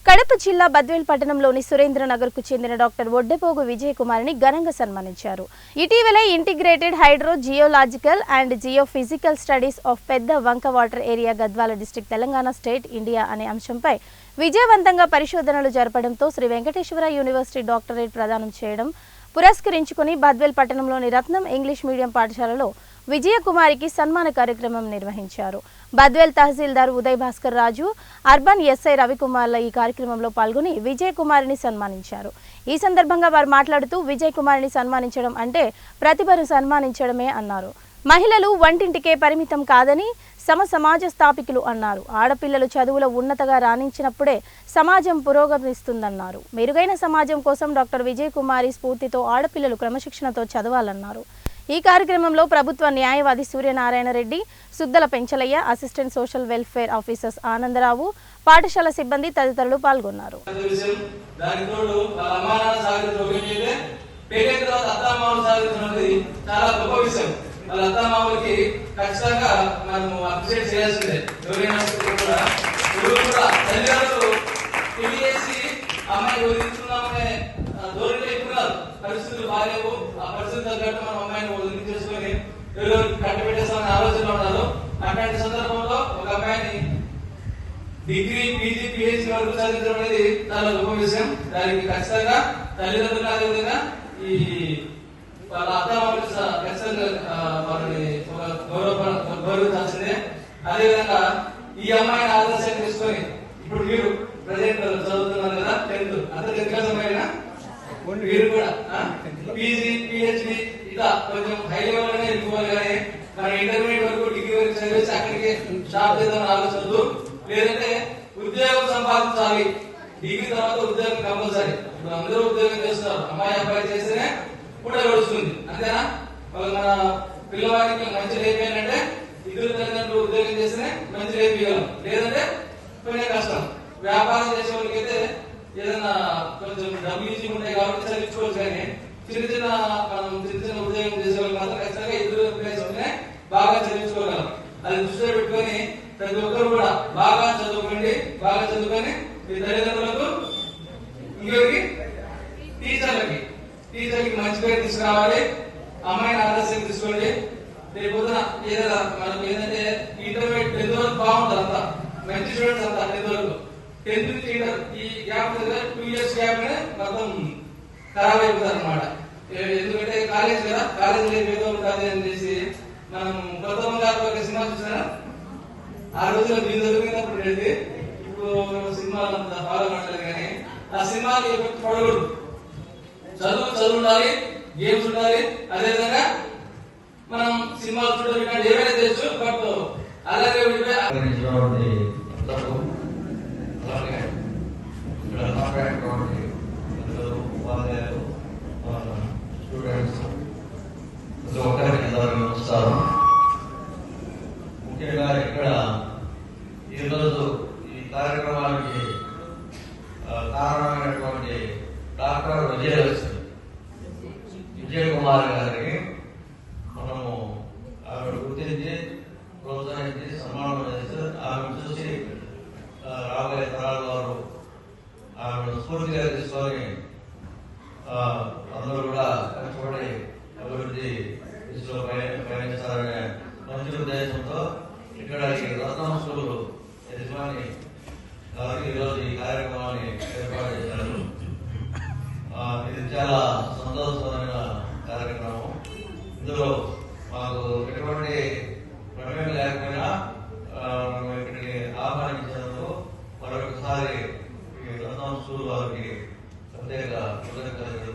కడప జిల్లా బద్వేల్ పట్టణంలోని సురేంద్రనగర్కు చెందిన డాక్టర్ ఒడ్డెపోగు విజయ్ కుమార్ని ఘనంగా సన్మానించారు. ఇటీవల integrated hydro geological and geophysical studies of పెద్ద వంక water area Gadwal district Telangana state India అనే అంశంపై విజయవంతంగా పరిశోధనలు జరపడంతో శ్రీ వెంకటేశ్వర యూనివర్సిటీ డాక్టరేట్ ప్రదానం చేయడం పురస్కరించుకుని బద్వేల్ పట్టణంలోని రత్నం ఇంగ్లీష్ మీడియం పాఠశాలలో విజయకుమారికి సన్మాన కార్యక్రమం నిర్వహించారు. బద్వేల్ తహసీల్దార్ ఉదయ్ భాస్కర్ రాజు, అర్బన్ ఎస్ఐ రవికుమార్ల ఈ కార్యక్రమంలో పాల్గొని విజయకుమారిని సన్మానించారు. ఈ సందర్భంగా వారు మాట్లాడుతూ విజయకుమారిని సన్మానించడం అంటే ప్రతిభను సన్మానించడమే అన్నారు. మహిళలు వంటింటికే పరిమితం కాదని సమాజ స్థాపికులు అన్నారు. ఆడపిల్లలు చదువులో ఉన్నతగా రాణించినప్పుడే సమాజం పురోగమిస్తుందన్నారు. మెరుగైన సమాజం కోసం డాక్టర్ విజయకుమారి స్ఫూర్తితో ఆడపిల్లలు క్రమశిక్షణతో చదవాలన్నారు. ఈ కార్యక్రమంలో ప్రభుత్వ న్యాయవాది Suryanarayana Reddy, Suddala Penchalaiah, assistant social welfare officers Anandarao, పాఠశాల సిబ్బంది తదితరులు పాల్గొన్నారు. పరిస్థితులు బాగాలేవు, ఆ పరిస్థితి తగ్గట్టు మనం అమ్మాయిని వదిలి చేసుకుని కట్టబెట్టేస్తామని ఆలోచనలో ఉన్నారు. అట్లాంటి సందర్భంలో ఒక అమ్మాయిని డిగ్రీ, పీజీ, పిహెచ్డీ వరకు చదివించడం అనేది చాలా గొప్ప విషయం. దానికి ఖచ్చితంగా తల్లిదండ్రులు అదేవిధంగా ఈ వాళ్ళ అత్తమామలు ఖచ్చితంగా వాళ్ళని గౌరవించాల్సిందే. అదేవిధంగా ఈ అమ్మాయిని ఆదర్శంగా తీసుకొని ఇప్పుడు మీరు ప్రజెంట్ చదువుతున్నారు కదా, 10th అంత 10th క్లాస్ అమ్మాయినా వీరు కూడా పీజీ, పిహెచ్డీ ఇలా కొంచెం హై లెవెల్ గానే ఎదుర్కోవాలి. కానీ మన ఇంటర్మీడియట్ వరకు, డిగ్రీ వరకు చదివేసి అక్కడికి స్టాప్ చేద్దామని ఆలోచనదు. లేదంటే ఉద్యోగం సంపాదించాలి, డిగ్రీ తర్వాత ఉద్యోగం కంపల్సరీ. ఇప్పుడు అందరూ ఉద్యోగం చేస్తున్నారు, అమ్మాయి అబ్బాయి చేస్తేనే కూడా గడుస్తుంది, అంతేనా? మన పిల్లవాడికి మంచి లైఫ్ ఏంటంటే ఇద్దరు తల్లిదండ్రులు ఉద్యోగం చేస్తేనే మంచి లైఫ్ ఇవ్వగలం, లేదంటే కొంచెం కష్టం. వ్యాపారం చేసే వాళ్ళకి అయితే ఏదైనా కొంచెం డబ్బులు ఈజీ ఉంటాయి కాబట్టి చదివించుకోవచ్చు. కానీ చిన్న చిన్న ఉద్యోగం చేసే వాళ్ళు మాత్రం ఖచ్చితంగా ఇద్దరు ప్లేస్నే బాగా చదివించుకోగలం. అది దృష్టిలో పెట్టుకొని ప్రతి ఒక్కరు కూడా బాగా చదువుకోండి. బాగా చదువుకొని మీ తల్లిదండ్రులకు, ఇంకొకరికి టీచర్లకి మంచి పేరు తీసుకురావాలి. అమ్మాయిని ఆదర్శంగా తీసుకోండి. రేపు పొద్దున ఏదైనా మనకు ఏంటంటే ఇంటర్మీడియట్ 10th వరకు బాగుంటుంది, అంతా మంచి స్టూడెంట్స్ అంతా 10th వరకు. 10th నుంచి ఇంటర్ ఈ గ్యాప్ 2 years గ్యాప్ మొత్తం ఖరాబ్ అయిపోతుంది అనమాట. ఎందుకంటే కాలేజ్ కదా, కాలేజ్ లేదు ఏదో ఉంటుంది అని చేసి మనం కొత్త గారు ఒక సినిమా చూసారా, ఆ రోజుల్లో మీరు చదివినప్పుడు వెళ్ళి ఇప్పుడు సినిమాలు అంత ఫాలో ఉండలేదు. కానీ ఆ సినిమాలు ఎఫెక్ట్ పడకూడదు. చదువు ఉండాలి, గేమ్స్ ఉండాలి. అదేవిధంగా మనం సినిమాలు చూడాలి, ఏమైనా తెలుసు. బట్ అలాగే నమస్కారం. ముఖ్యంగా ఇక్కడ ఈరోజు ఈ కార్యక్రమానికి కారణమైనటువంటి డాక్టర్ విజయ్ కుమార్ గారికి మనము ఆవిడ గుర్తించి ప్రోత్సహించి సన్మానం చేస్తే ఆమెను చూసి రాబోయే తరాల వారు ఆమెను స్ఫూర్తిగా తీసుకొని అందరూ కూడా కష్టపడి అభివృద్ధి దిశలో పయనించాలనే మంచి ఉద్దేశంతో ఇక్కడ ఈ రత్నం స్కూల్ యజమాని గారు ఈరోజు ఈ కార్యక్రమాన్ని ఏర్పాటు చేశారు. ఇది చాలా సంతోషమైన కార్యక్రమం. ఇందులో మాకు ఎటువంటి ప్రమేయం లేకపోయినా ఇక్కడికి ఆహ్వానించినందుకు మరొకసారి ఈ రత్నం స్కూల్ వారికి ప్రత్యేక కృతజ్ఞతలు